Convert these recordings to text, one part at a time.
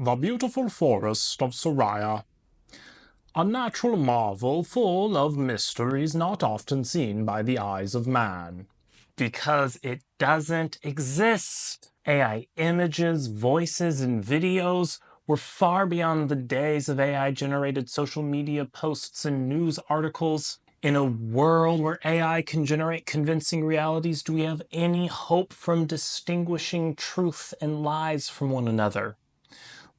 The beautiful forest of Soraya. A natural marvel full of mysteries not often seen by the eyes of man. Because it doesn't exist. AI images, voices, and videos were far beyond the days of AI-generated social media posts and news articles. In a world where AI can generate convincing realities, do we have any hope from distinguishing truth and lies from one another?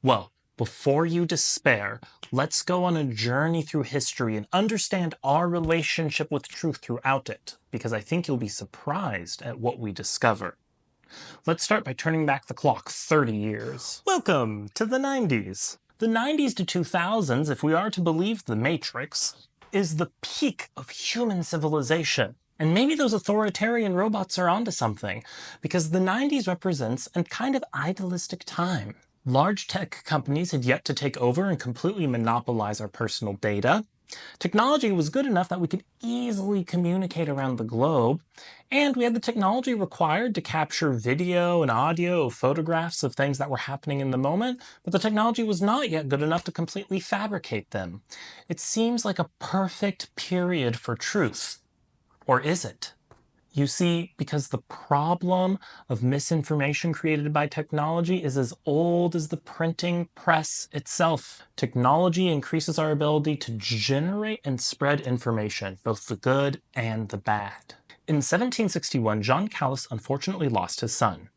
Well, before you despair, let's go on a journey through history and understand our relationship with truth throughout it, because I think you'll be surprised at what we discover. Let's start by turning back the clock 30 years. Welcome to the 90s. The 90s to 2000s, if we are to believe The Matrix, is the peak of human civilization. And maybe those authoritarian robots are onto something, because the 90s represents a kind of idealistic time. Large tech companies had yet to take over and completely monopolize our personal data. Technology was good enough that we could easily communicate around the globe, and we had the technology required to capture video and audio, photographs of things that were happening in the moment, but the technology was not yet good enough to completely fabricate them. It seems like a perfect period for truth. Or is it? You see, because the problem of misinformation created by technology is as old as the printing press itself. Technology increases our ability to generate and spread information, both the good and the bad. In 1761, John Callis unfortunately lost his son.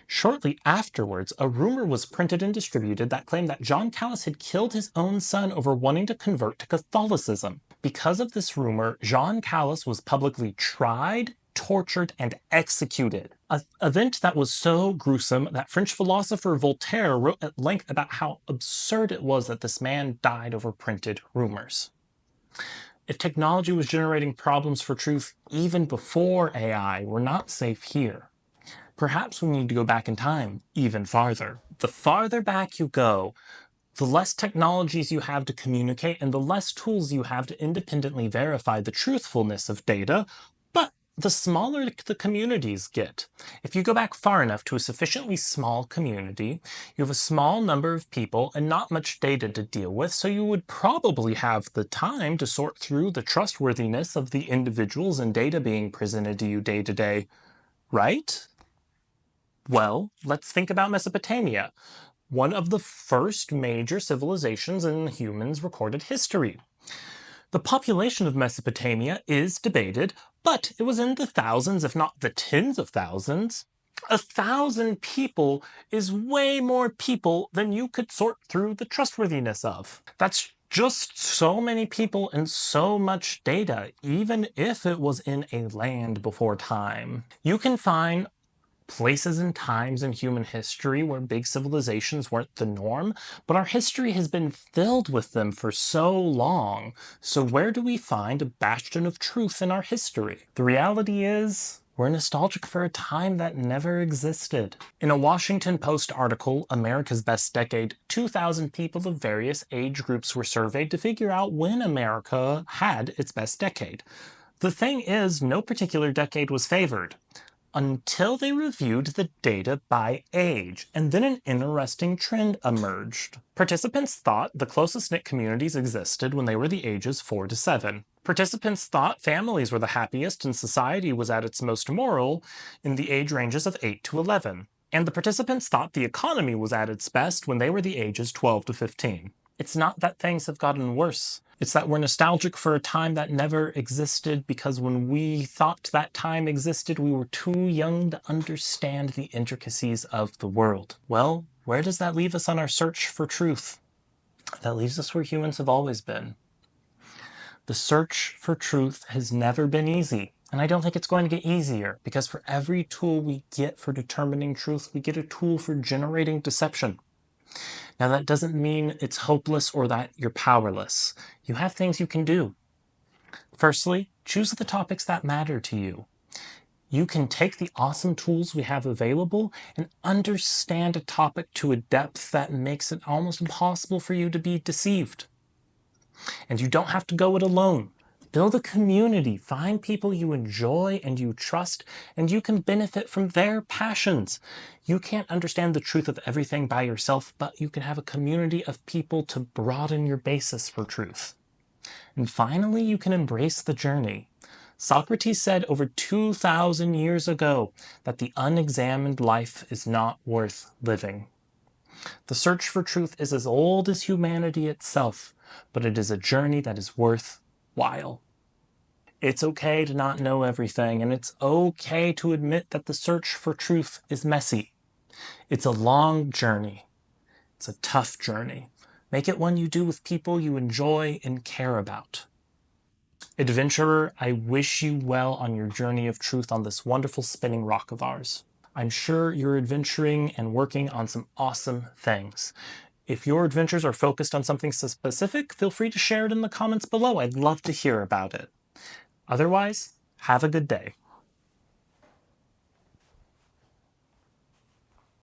Shortly afterwards, a rumor was printed and distributed that claimed that John Callis had killed his own son over wanting to convert to Catholicism. Because of this rumor, John Callis was publicly tried, tortured, and executed. An event that was so gruesome that French philosopher Voltaire wrote at length about how absurd it was that this man died over printed rumors. If technology was generating problems for truth even before AI, we're not safe here. Perhaps we need to go back in time even farther. The farther back you go, the less technologies you have to communicate and the less tools you have to independently verify the truthfulness of data, but the smaller the communities get. If you go back far enough to a sufficiently small community, you have a small number of people and not much data to deal with, so you would probably have the time to sort through the trustworthiness of the individuals and data being presented to you day to day, right? Well, let's think about Mesopotamia, one of the first major civilizations in humans' recorded history. The population of Mesopotamia is debated, but it was in the thousands, if not the tens of thousands. 1,000 people is way more people than you could sort through the trustworthiness of. That's just so many people and so much data, even if it was in a land before time. You can find places and times in human history where big civilizations weren't the norm, but our history has been filled with them for so long. So where do we find a bastion of truth in our history? The reality is, we're nostalgic for a time that never existed. In a Washington Post article, America's Best Decade, 2,000 people of various age groups were surveyed to figure out when America had its best decade. The thing is, no particular decade was favored, until they reviewed the data by age, and then an interesting trend emerged. Participants thought the closest knit communities existed when they were the ages 4 to 7. Participants thought families were the happiest and society was at its most moral in the age ranges of 8 to 11. And the participants thought the economy was at its best when they were the ages 12 to 15. It's not that things have gotten worse. It's that we're nostalgic for a time that never existed because when we thought that time existed, we were too young to understand the intricacies of the world. Well, where does that leave us on our search for truth? That leaves us where humans have always been. The search for truth has never been easy, and I don't think it's going to get easier, because for every tool we get for determining truth, we get a tool for generating deception. Now, that doesn't mean it's hopeless or that you're powerless. You have things you can do. Firstly, choose the topics that matter to you. You can take the awesome tools we have available and understand a topic to a depth that makes it almost impossible for you to be deceived. And you don't have to go it alone. Build a community, find people you enjoy and you trust, and you can benefit from their passions. You can't understand the truth of everything by yourself, but you can have a community of people to broaden your basis for truth. And finally, you can embrace the journey. Socrates said over 2,000 years ago that the unexamined life is not worth living. The search for truth is as old as humanity itself, but it is a journey that is worthwhile. It's okay to not know everything, and it's okay to admit that the search for truth is messy. It's a long journey. It's a tough journey. Make it one you do with people you enjoy and care about. Adventurer, I wish you well on your journey of truth on this wonderful spinning rock of ours. I'm sure you're adventuring and working on some awesome things. If your adventures are focused on something specific, feel free to share it in the comments below. I'd love to hear about it. Otherwise, have a good day.